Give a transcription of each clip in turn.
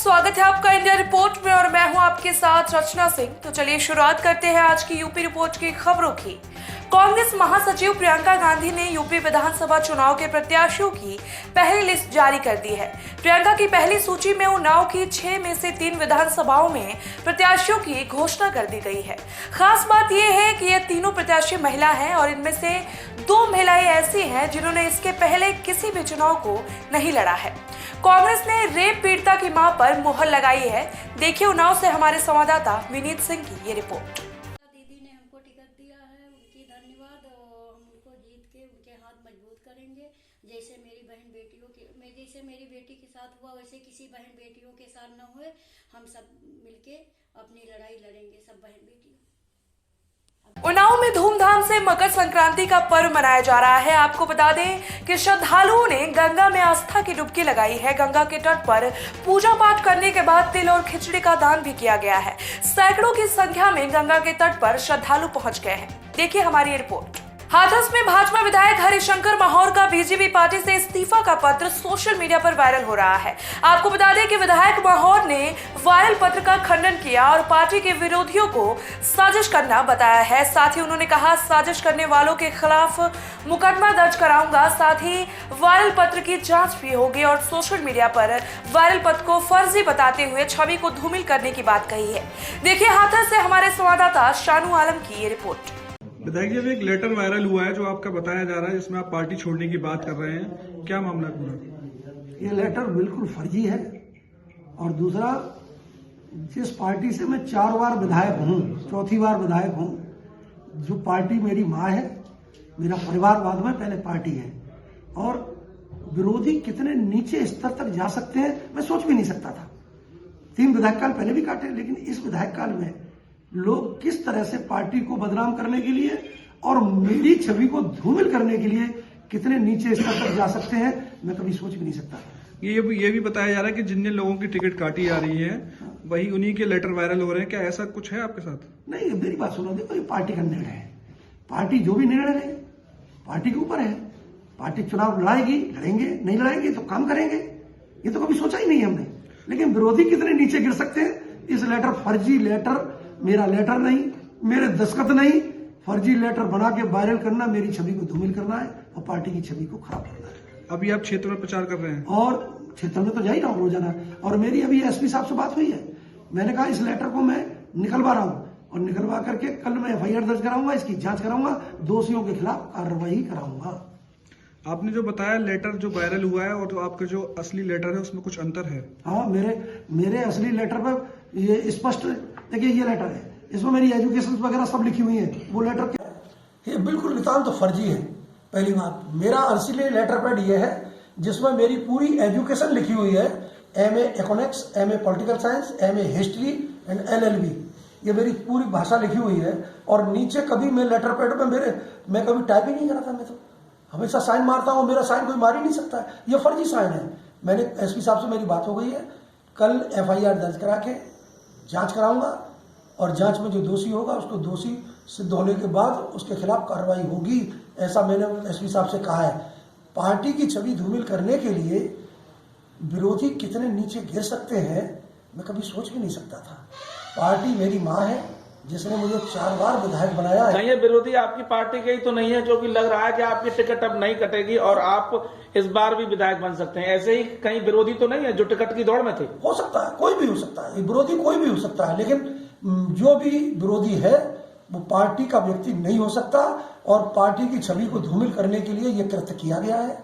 स्वागत है आपका इंडिया रिपोर्ट में और मैं हूं आपके साथ रचना सिंह। तो चलिए शुरुआत करते हैं आज की यूपी रिपोर्ट की खबरों की। कांग्रेस महासचिव प्रियंका गांधी ने यूपी विधानसभा चुनाव के प्रत्याशियों की पहली लिस्ट जारी कर दी है। प्रियंका की पहली सूची में उन्नाव की 6 में से 3 विधानसभाओं में प्रत्याशियों की घोषणा कर दी गई है। खास बात यह है कि ये तीनों प्रत्याशी महिला हैं और इनमें से 2 महिलाएं ऐसी हैं जिन्होंने इसके पहले किसी भी चुनाव को नहीं लड़ा है। कांग्रेस ने रेप पीड़िता की मां पर मुहर लगाई है। देखिए उन्नाव से हमारे संवाददाता विनीत सिंह की ये रिपोर्ट। दीदी ने हमको टिकट दिया है, उनकी धन्यवाद। और हम उनको जीत के उनके हाथ मजबूत करेंगे। जैसे मेरी बहन बेटियों के जैसे मेरी बेटी के साथ हुआ वैसे किसी बहन बेटियों के साथ न हुए। हम सब मिलके अपनी लड़ाई लड़ेंगे, सब बहन बेटियों। उन्नाव में धूमधाम से मकर संक्रांति का पर्व मनाया जा रहा है। आपको बता दें कि श्रद्धालुओं ने गंगा में आस्था की डुबकी लगाई है। गंगा के तट पर पूजा पाठ करने के बाद तिल और खिचड़ी का दान भी किया गया है। सैकड़ों की संख्या में गंगा के तट पर श्रद्धालु पहुंच गए हैं। देखिए हमारी ये रिपोर्ट। हाथरस में भाजपा विधायक हरिशंकर माहौर का बीजेपी पार्टी से इस्तीफा का पत्र सोशल मीडिया पर वायरल हो रहा है। आपको बता दें कि विधायक माहौर ने वायरल पत्र का खंडन किया और पार्टी के विरोधियों को साजिश करना बताया है। साथ ही उन्होंने कहा, साजिश करने वालों के खिलाफ मुकदमा दर्ज कराऊंगा। साथ ही वायरल पत्र की जांच भी होगी और सोशल मीडिया पर वायरल पत्र को फर्जी बताते हुए छवि को धूमिल करने की बात कही है। देखिए हाथरस से हमारे संवाददाता शानू आलम की ये रिपोर्ट। विधायक जी, अभी एक लेटर वायरल हुआ है जो आपका बताया जा रहा है, जिसमें आप पार्टी छोड़ने की बात कर रहे हैं, क्या मामला है पूरा? ये लेटर बिल्कुल फर्जी है। और दूसरा, जिस पार्टी से मैं 4 बार विधायक हूँ, चौथी बार विधायक हूँ, जो पार्टी मेरी माँ है, मेरा परिवारवाद में पहले पार्टी है, और विरोधी कितने नीचे स्तर तक जा सकते हैं मैं सोच भी नहीं सकता था। 3 विधायक काल पहले भी काटे, लेकिन इस विधायक काल में लोग किस तरह से पार्टी को बदनाम करने के लिए और मेरी छवि को धूमिल करने के लिए कितने नीचे स्तर तक जा सकते हैं मैं कभी सोच भी नहीं सकता। ये भी बताया जा रहा है कि जिन लोगों की टिकट काटी जा रही है वही उन्हीं के लेटर वायरल हो रहे हैं, क्या ऐसा कुछ है आपके साथ? नहीं, मेरी बात सुनो, देखो ये पार्टी का निर्णय है। पार्टी जो भी निर्णय ले पार्टी के ऊपर है। पार्टी चुनाव लड़ाएगी, लड़ेंगे, नहीं लड़ाएंगे तो काम करेंगे। ये तो कभी सोचा ही नहीं हमने। लेकिन विरोधी कितने नीचे गिर सकते हैं। इस लेटर फर्जी लेटर, मेरा लेटर नहीं, मेरे दस्तखत नहीं, फर्जी लेटर बना के वायरल करना, मेरी छवि को धूमिल करना है और पार्टी की छवि को खराब करना है। अभी आप क्षेत्र में प्रचार कर रहे हैं? और क्षेत्र में तो जा ही रहा हूँ रोजाना। और मेरी अभी एसपी साहब से बात हुई है। मैंने कहा इस लेटर को मैं निकलवा रहा हूँ और निकलवा करके कल मैं FIR दर्ज कराऊंगा, इसकी जांच कराऊंगा, दोषियों के खिलाफ कार्रवाई कराऊंगा। आपने जो बताया लेटर जो वायरल हुआ है और जो आपका जो असली लेटर है उसमें कुछ अंतर है? हाँ, मेरे असली लेटर पर ये स्पष्ट, देखिए ये लेटर है, इसमें मेरी एजुकेशन वगैरह सब लिखी हुई है। वो लेटर क्या है? ये बिल्कुल नितांत तो फर्जी है। पहली बात, मेरा असली लेटर पैड ये है जिसमें मेरी पूरी एजुकेशन लिखी हुई है। MA economics, MA political science, MA history and LLB, ये मेरी पूरी भाषा लिखी हुई है। और नीचे कभी मैं लेटर पैड में मैं कभी टाइप ही नहीं करा था। मैं तो हमेशा साइन मारता हूँ, मेरा साइन कोई मार ही नहीं सकता है। ये फर्जी साइन है। मैंने SP साहब से मेरी बात हो गई है, कल FIR दर्ज करा के जांच कराऊंगा और जांच में जो दोषी होगा उसको दोषी सिद्ध होने के बाद उसके खिलाफ कार्रवाई होगी, ऐसा मैंने SP साहब से कहा है। पार्टी की छवि धूमिल करने के लिए विरोधी कितने नीचे गिर सकते हैं मैं कभी सोच भी नहीं सकता था। पार्टी मेरी माँ है जिसने मुझे 4 बार विधायक बनाया है। नहीं, ये विरोधी आपकी पार्टी के ही तो नहीं है, जो कि लग रहा है कि आपकी टिकट अब नहीं कटेगी और आप इस बार भी विधायक बन सकते हैं। ऐसे ही कहीं विरोधी तो नहीं है जो टिकट की दौड़ में थे? हो सकता है, कोई भी हो सकता है, विरोधी कोई भी हो सकता है, लेकिन जो भी विरोधी है वो पार्टी का व्यक्ति नहीं हो सकता। और पार्टी की छवि को धूमिल करने के लिए ये कृत्य किया गया है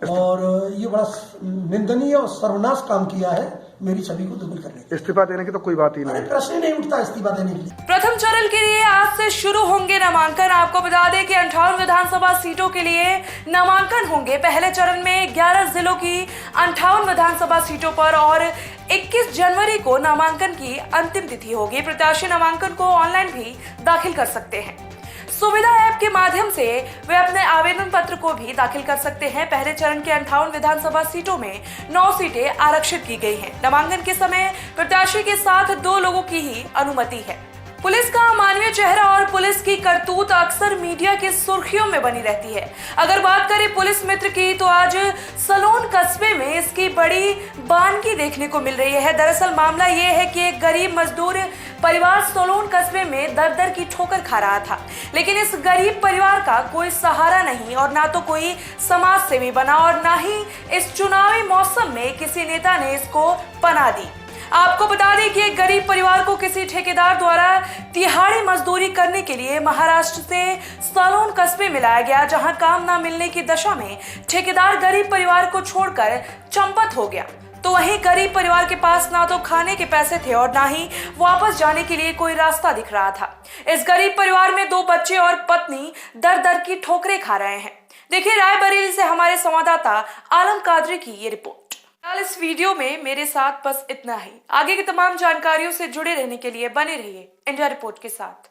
और ये बड़ा निंदनीय और सर्वनाश काम किया है मेरी छवि को धूमिल करने के लिए। इस्तीफा देने की तो कोई बात ही नहीं, प्रश्न ही नहीं उठता इस्तीफा देने के लिए। प्रथम चरण के लिए आज से शुरू होंगे नामांकन। आपको बता दें कि 58 विधानसभा सीटों के लिए नामांकन होंगे। पहले चरण में 11 जिलों की 58 विधानसभा सीटों पर और 21 जनवरी को नामांकन की अंतिम तिथि होगी। प्रत्याशी नामांकन को ऑनलाइन भी दाखिल कर सकते हैं। सुविधा ऐप के माध्यम से वे अपने आवेदन पत्र को भी दाखिल कर सकते हैं। पहले चरण के 58 विधानसभा सीटों में 9 सीटें आरक्षित की गई हैं। नामांकन के समय प्रत्याशी के साथ 2 लोगों की ही अनुमति है। पुलिस का अमानवीय चेहरा और पुलिस की करतूत अक्सर मीडिया की सुर्खियों में बनी रहती है। अगर बात करें पुलिस मित्र की तो आज सलोन कस्बे में इसकी बड़ी बानगी देखने को मिल रही है। दरअसल मामला ये है कि एक गरीब मजदूर परिवार सलोन कस्बे में दर दर की ठोकर खा रहा था, लेकिन इस गरीब परिवार का कोई सहारा नहीं और ना तो कोई समाज सेवी बना और ना ही इस चुनावी मौसम में किसी नेता ने इसको पनाह दी। आपको बता दें कि एक गरीब परिवार को किसी ठेकेदार द्वारा तिहाड़ी मजदूरी करने के लिए महाराष्ट्र से सलोन कस्बे में लाया गया, जहां काम ना मिलने की दशा में ठेकेदार गरीब परिवार को छोड़कर चंपत हो गया। तो वहीं गरीब परिवार के पास ना तो खाने के पैसे थे और ना ही वापस जाने के लिए कोई रास्ता दिख रहा था। इस गरीब परिवार में 2 बच्चे और पत्नी दर दर की ठोकरें खा रहे हैं। देखिए रायबरेली से हमारे संवाददाता आलम कादरी की ये रिपोर्ट। फिलहाल इस वीडियो में मेरे साथ बस इतना ही। आगे की तमाम जानकारियों से जुड़े रहने के लिए बने रहिए इंडिया रिपोर्ट के साथ।